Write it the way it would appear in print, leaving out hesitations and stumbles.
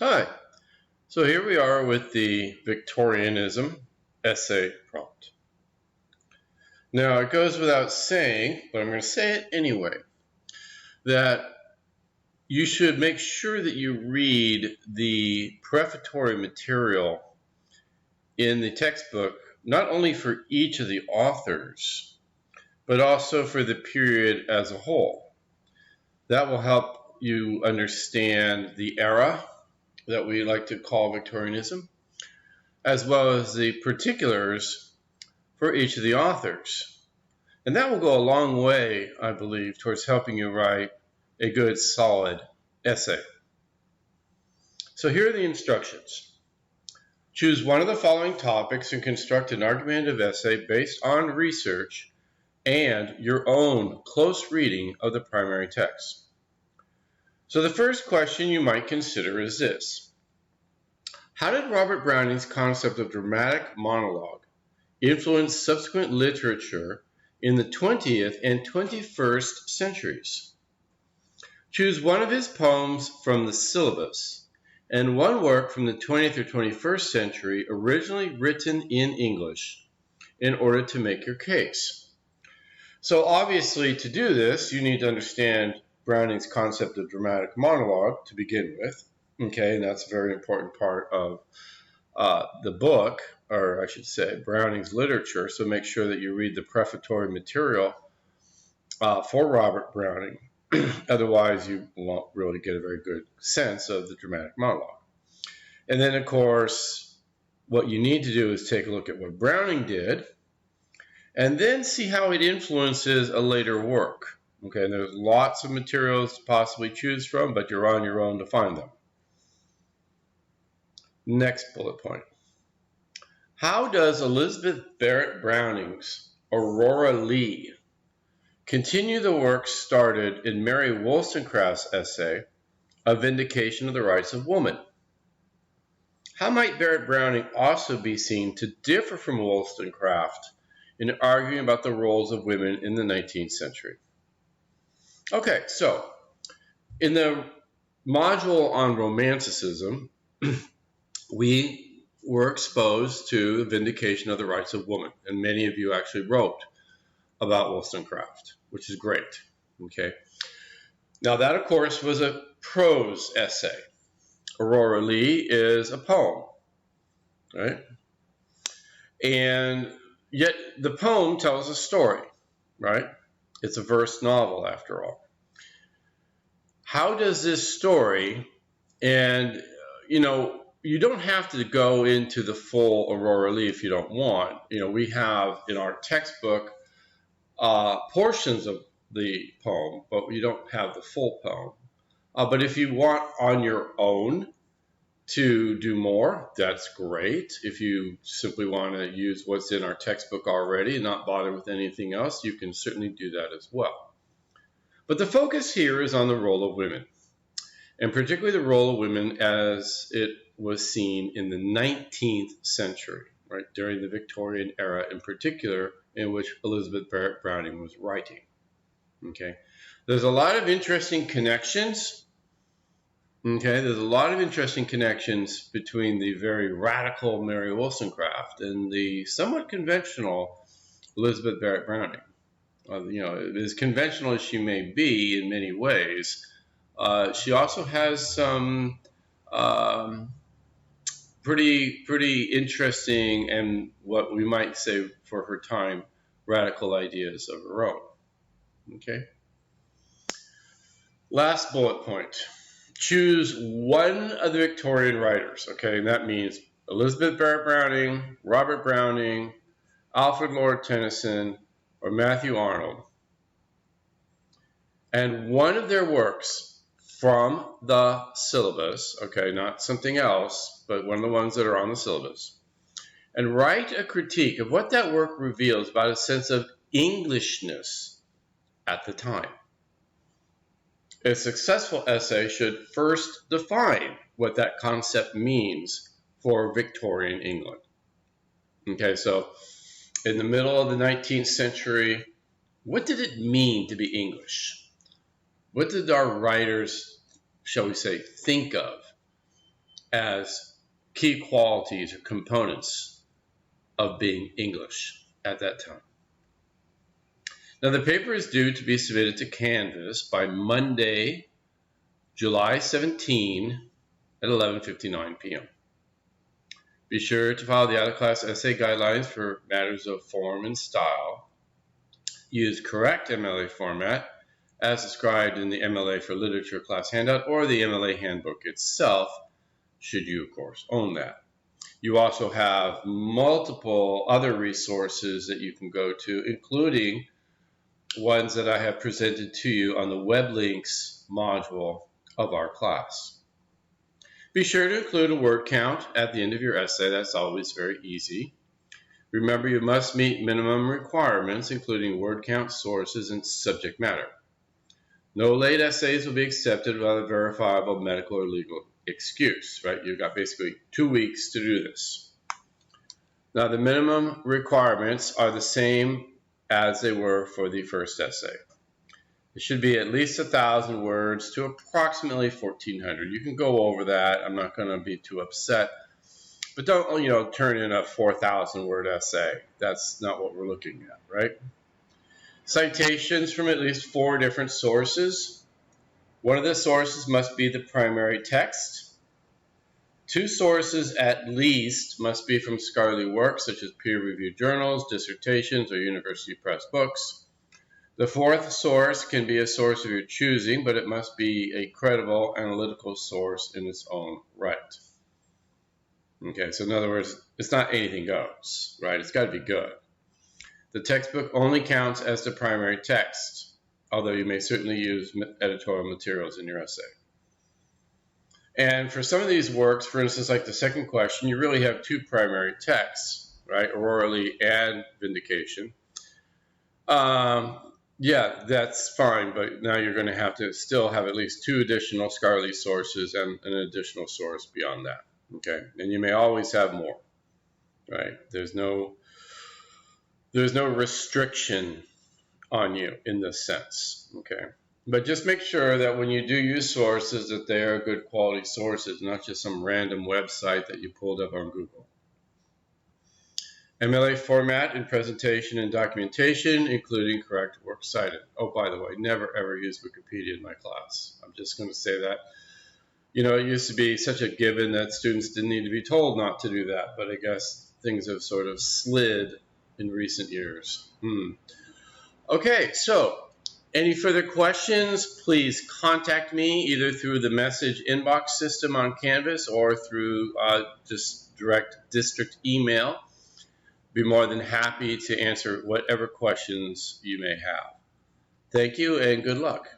Hi. So here we are with the Victorianism essay prompt. Now it goes without saying, but I'm going to say it anyway, that you should make sure that you read the prefatory material in the textbook, not only for each of the authors, but also for the period as a whole. That will help you understand the era that we like to call Victorianism, as well as the particulars for each of the authors. And that will go a long way, I believe, towards helping you write a good, solid essay. So here are the instructions. Choose one of the following topics and construct an argumentative essay based on research and your own close reading of the primary text. So the first question you might consider is this. How did Robert Browning's concept of dramatic monologue influence subsequent literature in the 20th and 21st centuries? Choose one of his poems from the syllabus and one work from the 20th or 21st century originally written in English in order to make your case. So obviously to do this, you need to understand Browning's concept of dramatic monologue to begin with. Okay, and that's a very important part of the book, or I should say Browning's literature, so make sure that you read the prefatory material for Robert Browning. Otherwise, you won't really get a very good sense of the dramatic monologue. And then, of course, what you need to do is take a look at what Browning did, and then see how it influences a later work. Okay, and there's lots of materials to possibly choose from, but you're on your own to find them. Next bullet point. How does Elizabeth Barrett Browning's Aurora Leigh continue the work started in Mary Wollstonecraft's essay, A Vindication of the Rights of Woman? How might Barrett Browning also be seen to differ from Wollstonecraft in arguing about the roles of women in the 19th century? Okay, so in the module on Romanticism, we were exposed to the vindication of the rights of women, and many of you actually wrote about Wollstonecraft, which is great. Okay. Now that, of course, was a prose essay. Aurora Leigh is a poem, right? And yet the poem tells a story, right? It's a verse novel, after all. How does this story, and you don't have to go into the full Aurora Leigh if you don't want. We have in our textbook portions of the poem, but you don't have the full poem. But if you want on your own to do more, that's great. If you simply want to use what's in our textbook already and not bother with anything else, you can certainly do that as well. But the focus here is on the role of women, and particularly the role of women as it was seen in the 19th century, right, during the Victorian era in particular, in which Elizabeth Barrett Browning was writing. Okay, there's a lot of interesting connections. Okay, there's a lot of interesting connections between the very radical Mary Wollstonecraft and the somewhat conventional Elizabeth Barrett Browning. As conventional as she may be in many ways, she also has some pretty interesting and what we might say for her time, radical ideas of her own. Okay. Last bullet point. Choose one of the Victorian writers. Okay, and that means Elizabeth Barrett Browning, Robert Browning, Alfred Lord Tennyson, or Matthew Arnold. And one of their works from the syllabus, okay, not something else, but one of the ones that are on the syllabus, and write a critique of what that work reveals about a sense of Englishness at the time. A successful essay should first define what that concept means for Victorian England. Okay, so in the middle of the 19th century, what did it mean to be English? What did our writers, shall we say, think of as key qualities or components of being English at that time. Now, the paper is due to be submitted to Canvas by Monday, July 17 at 11:59 p.m. Be sure to follow the out-of-class essay guidelines for matters of form and style. Use correct MLA format as described in the MLA for Literature class handout or the MLA handbook itself, should you, of course, own that. You also have multiple other resources that you can go to, including ones that I have presented to you on the web links module of our class. Be sure to include a word count at the end of your essay. That's always very easy. Remember, you must meet minimum requirements, including word count, sources, and subject matter. No late essays will be accepted without a verifiable medical or legal excuse, right? You've got basically 2 weeks to do this. Now, the minimum requirements are the same as they were for the first essay. It should be at least 1,000 words to approximately 1,400. You can go over that. I'm not going to be too upset. But don't, turn in a 4,000 word essay. That's not what we're looking at, right? Citations from at least 4 different sources. One of the sources must be the primary text. 2 sources at least must be from scholarly works such as peer-reviewed journals, dissertations, or university press books. The 4th source can be a source of your choosing, but it must be a credible analytical source in its own right. Okay, so in other words, it's not anything goes, right? It's got to be good. The textbook only counts as the primary text, although you may certainly use editorial materials in your essay. And for some of these works, for instance, like the second question, you really have 2 primary texts, right? Aurora and Vindication. Yeah, that's fine, but now you're going to have to still have at least 2 additional scholarly sources and an additional source beyond that, okay? And you may always have more, right? There's no restriction on you in this sense, okay? But just make sure that when you do use sources that they are good quality sources, not just some random website that you pulled up on Google. MLA format in presentation and documentation, including correct works cited. Oh, by the way, never ever use Wikipedia in my class. I'm just going to say that. It used to be such a given that students didn't need to be told not to do that, but I guess things have sort of slid in recent years. Okay, so any further questions, please contact me either through the message inbox system on Canvas or through just direct district email. Be more than happy to answer whatever questions you may have. Thank you and good luck.